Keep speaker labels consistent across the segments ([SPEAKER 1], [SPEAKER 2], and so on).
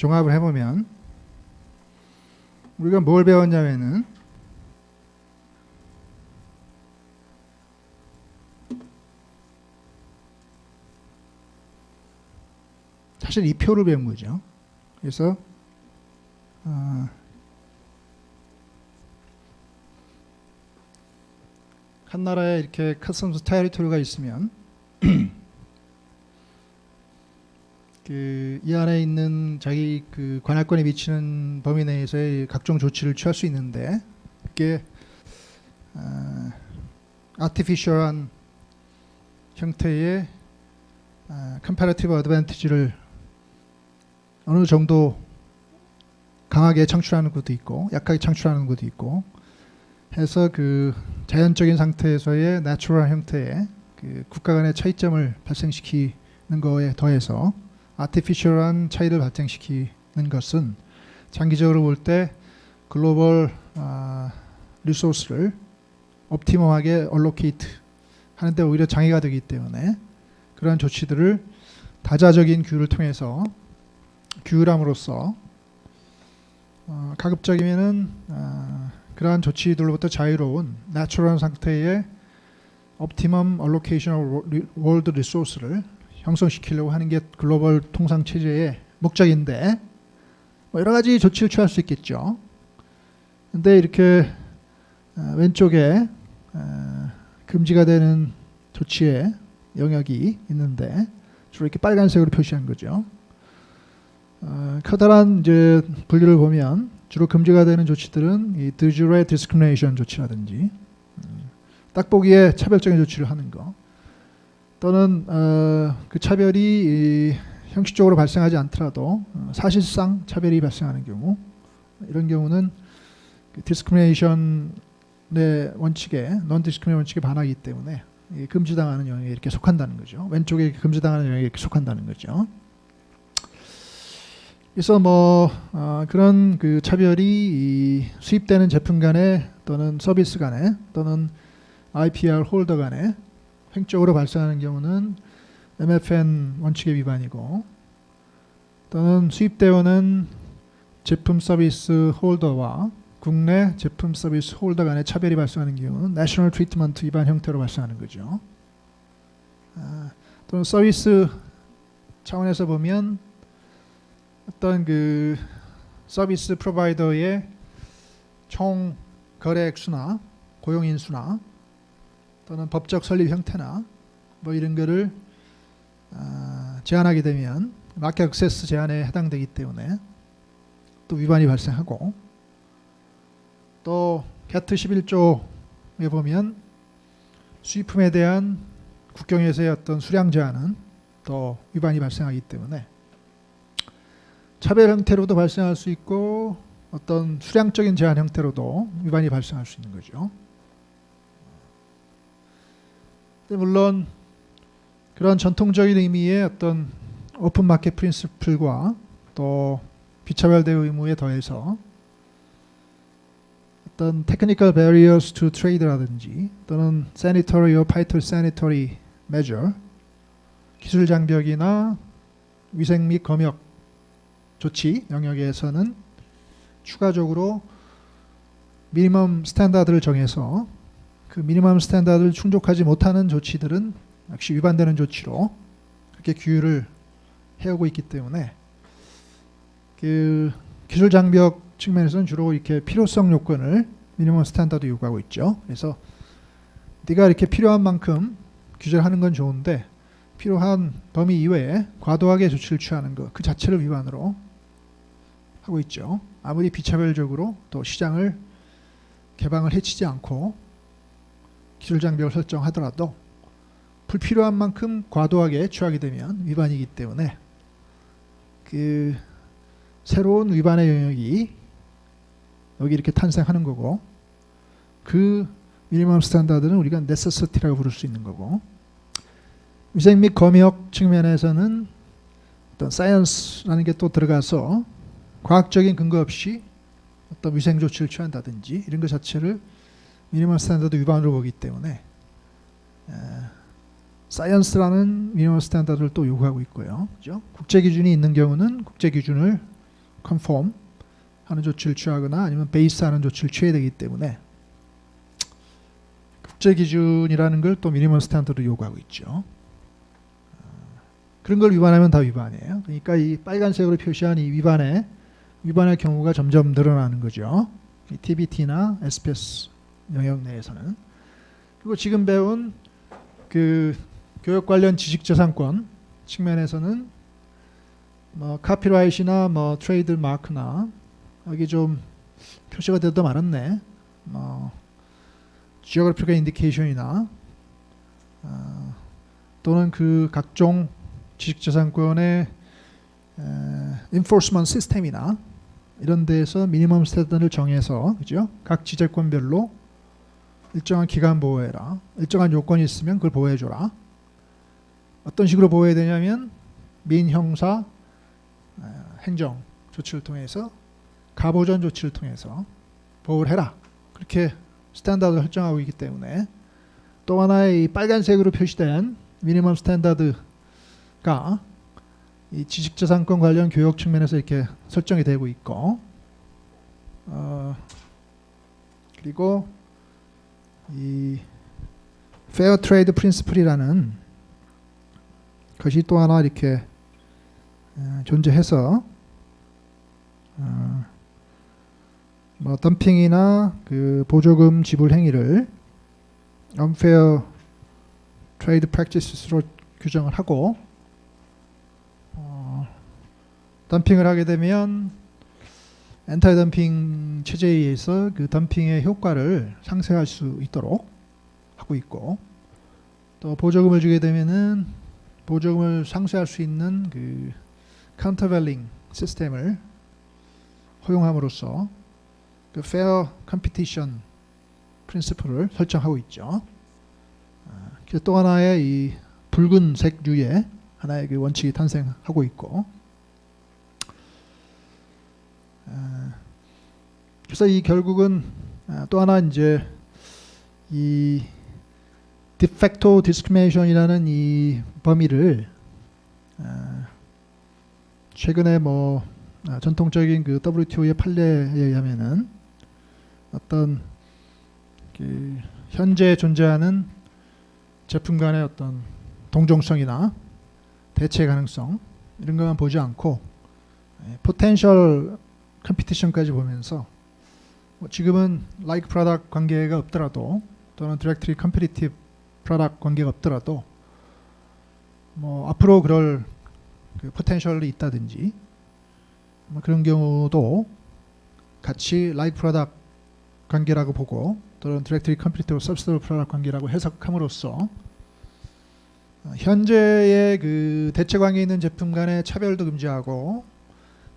[SPEAKER 1] 종합을 해보면 우리가 뭘 배웠냐면은 사실 이 표를 배운 거죠. 그래서 한 나라에 이렇게 커스텀스 테리토리가 있으면 이 안에 있는 자기 그 관할권에 미치는 범위 내에서의 각종 조치를 취할 수 있는데 이게 아티피셜한 형태의 컴패러티브 어드밴티지를 어느 정도 강하게 창출하는 것도 있고 약하게 창출하는 것도 있고 해서 그 자연적인 상태에서의 내추럴 형태의 그 국가 간의 차이점을 발생시키는 거에 더해서 아티피셜한 차이를 발생시키는 것은 장기적으로 볼 때 글로벌 리소스를 옵티멈하게 얼로케이트 하는데 오히려 장애가 되기 때문에 그러한 조치들을 다자적인 규율을 통해서 규율함으로써 가급적이면은 그러한 조치들로부터 자유로운 내추럴한 상태의 옵티멈 얼로케이션 월드 리소스를 형성시키려고 하는 게 글로벌 통상 체제의 목적인데 뭐 여러 가지 조치를 취할 수 있겠죠. 근데 이렇게 왼쪽에 금지가 되는 조치의 영역이 있는데 주로 이렇게 빨간색으로 표시한 거죠. 커다란 이제 분류를 보면 주로 금지가 되는 조치들은 이 de jure discrimination 조치라든지 딱 보기에 차별적인 조치를 하는 거 또는 그 차별이 형식적으로 발생하지 않더라도 사실상 차별이 발생하는 경우 이런 경우는 그 디스크리미네이션의 원칙에 non discrimination 원칙에 반하기 때문에 금지당하는 영역에 이렇게 속한다는 거죠. 왼쪽에 금지당하는 영역에 이렇게 속한다는 거죠. 그래서 뭐 그런 그 차별이 수입되는 제품 간에 또는 서비스 간에 또는 IPR 홀더 간에 횡적으로 발생하는 경우는 MFN 원칙의 위반이고 또는 수입되어 오는 제품 서비스 홀더와 국내 제품 서비스 홀더 간의 차별이 발생하는 경우는 내셔널 트리트먼트 위반 형태로 발생하는 거죠. 또는 서비스 차원에서 보면 어떤 그 서비스 프로바이더의 총 거래액 수나 고용 인수나 또는 법적 설립 형태나 뭐 이런 거를 제한하게 되면 마켓 액세스 제한에 해당되기 때문에 또 위반이 발생하고 또 개트 11조에 보면 수입품에 대한 국경에서의 어떤 수량 제한은 또 위반이 발생하기 때문에 차별 형태로도 발생할 수 있고 어떤 수량적인 제한 형태로도 위반이 발생할 수 있는 거죠. 물론 그런 전통적인 의미의 어떤 오픈 마켓 프린시플과 또 비차별 대우 의무에 더해서 어떤 테크니컬 barriers to trade라든지 또는 sanitary or phytosanitary measure 기술 장벽이나 위생 및 검역 조치 영역에서는 추가적으로 미니멈 스탠다드를 정해서 그 미니멈 스탠다드를 충족하지 못하는 조치들은 역시 위반되는 조치로 그렇게 규율을 해오고 있기 때문에 그 기술 장벽 측면에서는 주로 이렇게 필요성 요건을 미니멈 스탠다드 요구하고 있죠. 그래서 네가 이렇게 필요한 만큼 규제를 하는 건 좋은데 필요한 범위 이외에 과도하게 조치를 취하는 것 그 자체를 위반으로 하고 있죠. 아무리 비차별적으로 또 시장을 개방을 해치지 않고 기술 장벽을 설정하더라도 불필요한 만큼 과도하게 취하게 되면 위반이기 때문에 그 새로운 위반의 영역이 여기 이렇게 탄생하는 거고 그 미니멈 스탠다드는 우리가 네세시티라고 부를 수 있는 거고 위생 및 검역 측면에서는 어떤 사이언스라는 게 또 들어가서 과학적인 근거 없이 어떤 위생 조치를 취한다든지 이런 것 자체를 미니멈 스탠다드 위반으로 보기 때문에 사이언스라는 미니멈 스탠다드를 또 요구하고 있고요. 그죠? 국제 기준이 있는 경우는 국제 기준을 conform 하는 조치를 취하거나 아니면 베이스 하는 조치를 취해야 되기 때문에 국제 기준이라는 걸 또 미니멈 스탠더드로 요구하고 있죠. 그런 걸 위반하면 다 위반이에요. 그러니까 이 빨간색으로 표시한 이 위반의 경우가 점점 늘어나는 거죠. 이 TBT나 SPS 영역 내에서는. 그리고 지금 배운 그 교육 관련 지식재산권 측면에서는 뭐 카피라이트나 뭐 트레이드 마크나 여기 좀 표시가 되도 말았네. 뭐 지오그래피컬 인디케이션이나 또는 그 각종 지식재산권의 enforcement 시스템이나 이런 데에서 미니멈 스탠더드를 정해서 그죠? 각 지재권별로 일정한 기간 보호해라. 일정한 요건이 있으면 그걸 보호해줘라. 어떤 식으로 보호해야 되냐면 민형사 행정 조치를 통해서 가보전 조치를 통해서 보호를 해라. 그렇게 스탠다드를 설정하고 있기 때문에 또 하나의 이 빨간색으로 표시된 미니멈 스탠다드가 이 지식재산권 관련 교육 측면에서 이렇게 설정이 되고 있고 그리고 이 페어 트레이드 프린시플이라는 것이 또 하나 이렇게 존재해서 뭐 덤핑이나 그 보조금 지불 행위를 unfair trade practices로 규정을 하고 덤핑을 하게 되면 엔타이 덤핑 체제에 의해서 그 덤핑의 효과를 상쇄할 수 있도록 하고 있고 또 보조금을 주게 되면은 보조금을 상쇄할 수 있는 그 카운터밸링 시스템을 허용함으로써 그 fair competition 프린시플을 설정하고 있죠. 또 하나의 이 붉은색류의 하나의 그 원칙이 탄생하고 있고 그래서 이 결국은 또 하나 이제 이 de facto discrimination이라는 이 범위를 최근에 뭐 전통적인 그 WTO의 판례에 의하면은 어떤 그 현재 존재하는 제품 간의 어떤 동종성이나 대체 가능성 이런 것만 보지 않고 포텐셜 컴피티션까지 보면서 뭐 지금은 like product 관계가 없더라도 또는 directly competitive product 관계가 없더라도 뭐 앞으로 그럴 그 포텐셜이 있다든지 뭐 그런 경우도 같이 like product 관계라고 보고 또는 directly competitive substitute product 관계라고 해석함으로써 현재의 그 대체 관계에 있는 제품 간의 차별도 금지하고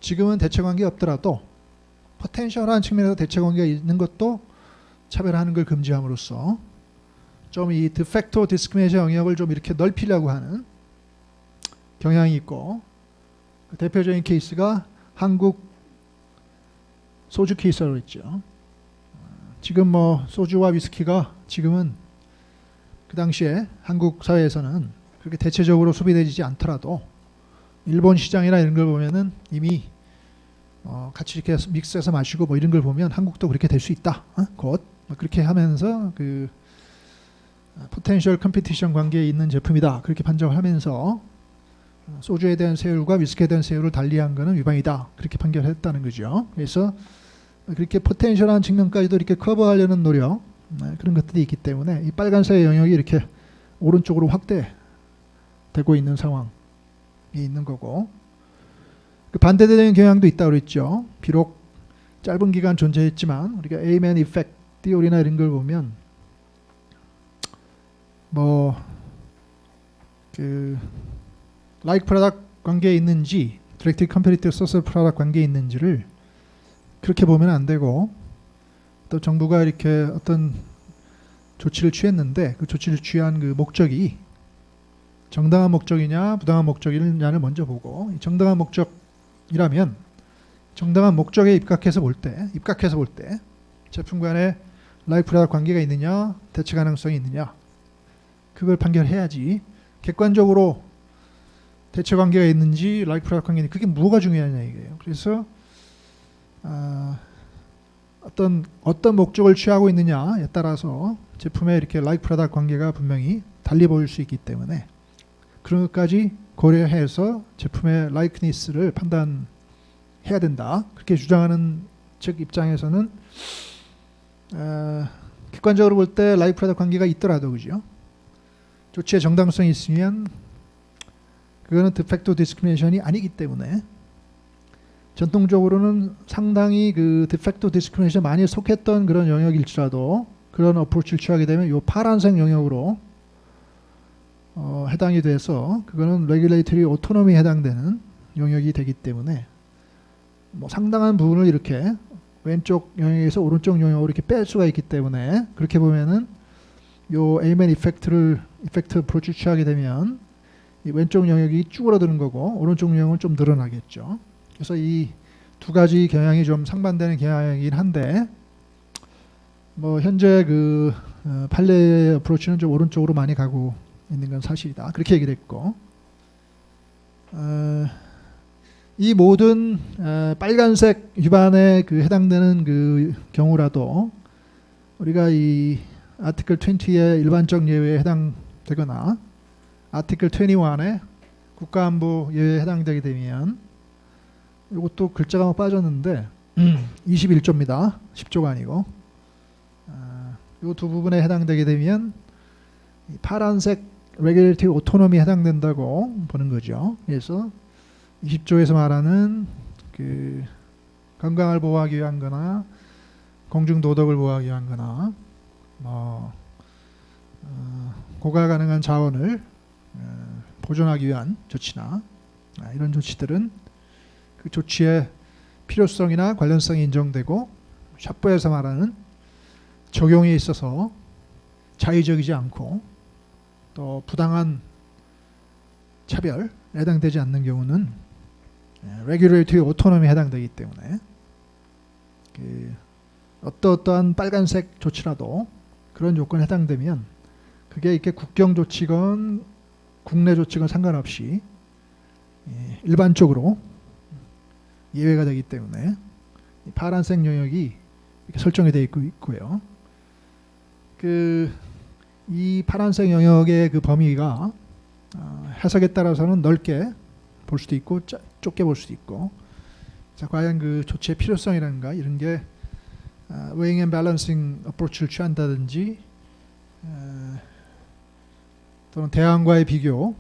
[SPEAKER 1] 지금은 대체 관계 없더라도 포텐셜한 측면에서 대체 관계가 있는 것도 차별하는 걸 금지함으로써 좀 이 de facto discrimination 영역을 좀 이렇게 넓히려고 하는 경향이 있고 그 대표적인 케이스가 한국 소주 케이스라고 있죠. 지금 뭐 소주와 위스키가 지금은 그 당시에 한국 사회에서는 그렇게 대체적으로 소비되지 않더라도 일본 시장이나 이런 걸 보면은 이미 같이 이렇게 믹스해서 마시고 뭐 이런 걸 보면 한국도 그렇게 될 수 있다. 곧 그렇게 하면서 그 포텐셜 컴피티션 관계에 있는 제품이다. 그렇게 판정을 하면서 소주에 대한 세율과 위스키에 대한 세율을 달리한 거는 위반이다. 그렇게 판결했다는 거죠. 그래서 그렇게 포텐셜한 측면까지도 이렇게 커버하려는 노력 그런 것들이 있기 때문에 이 빨간색 영역이 이렇게 오른쪽으로 확대되고 있는 상황이 있는 거고 그 반대되는 경향도 있다고 그랬죠. 비록 짧은 기간 존재했지만 우리가 Aman Effect Theory나 이런 걸 보면 뭐 그 like product 관계에 있는지 directly competitive social product 관계에 있는지를 그렇게 보면 안 되고 또 정부가 이렇게 어떤 조치를 취했는데 그 조치를 취한 그 목적이 정당한 목적이냐 부당한 목적이냐를 먼저 보고 정당한 목적이라면 정당한 목적에 입각해서 볼 때 제품 간에 like product 관계가 있느냐 대체 가능성이 있느냐 그걸 판결해야지 객관적으로 대체 관계가 있는지 like product 관계는 그게 뭐가 중요하냐 이게요. 그래서 어떤 목적을 취하고 있느냐에 따라서 제품의 이렇게 like product 관계가 분명히 달리 보일 수 있기 때문에 그런 것까지 고려해서 제품의 likeness를 판단해야 된다. 그렇게 주장하는 측 입장에서는 객관적으로 볼 때 like product 관계가 있더라도 그죠? 조치의 정당성이 있으면 그거는 de facto discrimination이 아니기 때문에 전통적으로는 상당히 그 de facto discrimination 많이 속했던 그런 영역일지라도 그런 어프로치를 취하게 되면 이 파란색 영역으로 해당이 돼서 그거는 regulatory autonomy에 해당되는 영역이 되기 때문에 뭐 상당한 부분을 이렇게 왼쪽 영역에서 오른쪽 영역으로 이렇게 뺄 수가 있기 때문에 그렇게 보면은 요 A맨 이펙트 어프로치 취하게 되면 이 왼쪽 영역이 쭈그러드는 거고 오른쪽 영역은 좀 늘어나겠죠. 그래서 이 두 가지 경향이 좀 상반되는 경향이긴 한데 뭐 현재 그 판례 어프로치는 좀 오른쪽으로 많이 가고 있는 건 사실이다. 그렇게 얘기를 했고 이 모든 빨간색 위반에 그 해당되는 그 경우라도 우리가 이 아티클 20의 일반적 예외에 해당되거나 아티클 21의 국가안보 예외에 해당되게 되면 이것도 글자가 막 빠졌는데 21조입니다. 10조가 아니고 이 두 부분에 해당되게 되면 이 파란색 regulatory autonomy에 해당된다고 보는 거죠. 그래서 20조에서 말하는 그 건강을 보호하기 위한 거나 공중 도덕을 보호하기 위한 거나 뭐 고가 가능한 자원을 보존하기 위한 조치나 이런 조치들은 그 조치의 필요성이나 관련성이 인정되고 샤프에서 말하는 적용에 있어서 자의적이지 않고 또 부당한 차별에 해당되지 않는 경우는 regulatory autonomy에 해당되기 때문에 그 어떠한 빨간색 조치라도 그런 요건에 해당되면 그게 이렇게 국경 조치건 국내 조치건 상관없이 일반적으로 예외가 되기 때문에 파란색 영역이 이렇게 설정이 되어 있고요. 이 파란색 영역의 그 범위가 해석에 따라서는 넓게 볼 수도 있고 좁게 볼 수도 있고, 자, 과연 그 조치의 필요성이라든가 이런 게 weighing and balancing 어프로치를 취한다든지 또는 대안과의 비교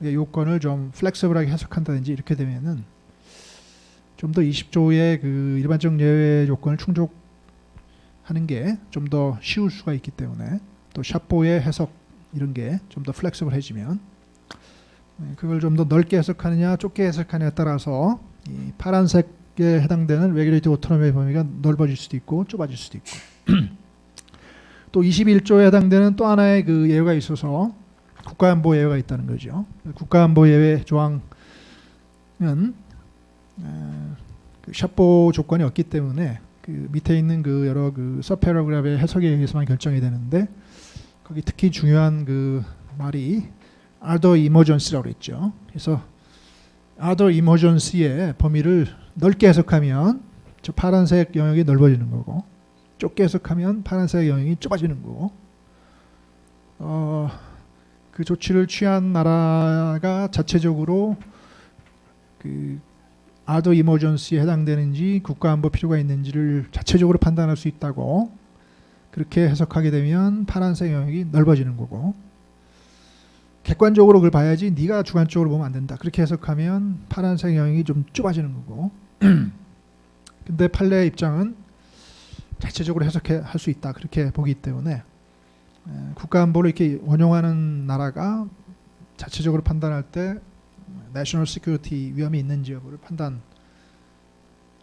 [SPEAKER 1] 요건을 좀 플렉서블하게 해석한다든지 이렇게 되면은 좀 더 20조의 그 일반적 예외 요건을 충족하는 게 좀 더 쉬울 수가 있기 때문에 또 샤포의 해석 이런 게 좀 더 플렉서블해지면 그걸 좀 더 넓게 해석하느냐 좁게 해석하느냐에 따라서 이 파란색에 해당되는 레귤레이티브 오토노미의 범위가 넓어질 수도 있고 좁아질 수도 있고 또 21조에 해당되는 또 하나의 그 예외가 있어서 국가안보 예외가 있다는 거죠. 국가안보 예외 조항은 그 샤포 조건이 없기 때문에 그 밑에 있는 그 여러 그 서패러그래프의 해석에 의해서만 결정이 되는데 거기 특히 중요한 그 말이 other emergency라고 했죠. 그래서 other emergency의 범위를 넓게 해석하면 저 파란색 영역이 넓어지는 거고 좁게 해석하면 파란색 영역이 좁아지는 거고 그 조치를 취한 나라가 자체적으로 그 other emergency에 해당되는지 국가안보 필요가 있는지를 자체적으로 판단할 수 있다고 그렇게 해석하게 되면 파란색 영역이 넓어지는 거고 객관적으로 그걸 봐야지 네가 주관적으로 보면 안 된다. 그렇게 해석하면 파란색 영역이 좀 좁아지는 거고 근데 판례의 입장은 자체적으로 해석할 수 있다. 그렇게 보기 때문에 국가안보를 이렇게 원용하는 나라가 자체적으로 판단할 때 내셔널 시큐리티 위험이 있는지 여부를 판단할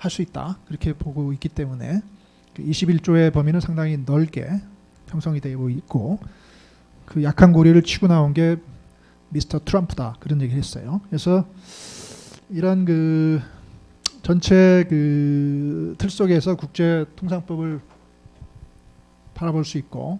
[SPEAKER 1] 수 있다. 그렇게 보고 있기 때문에 21조의 범위는 상당히 넓게 형성이 되고 있고 그 약한 고리를 치고 나온 게 미스터 트럼프다. 그런 얘기를 했어요. 그래서 이런 그 전체 그 틀 속에서 국제 통상법을 바라볼 수 있고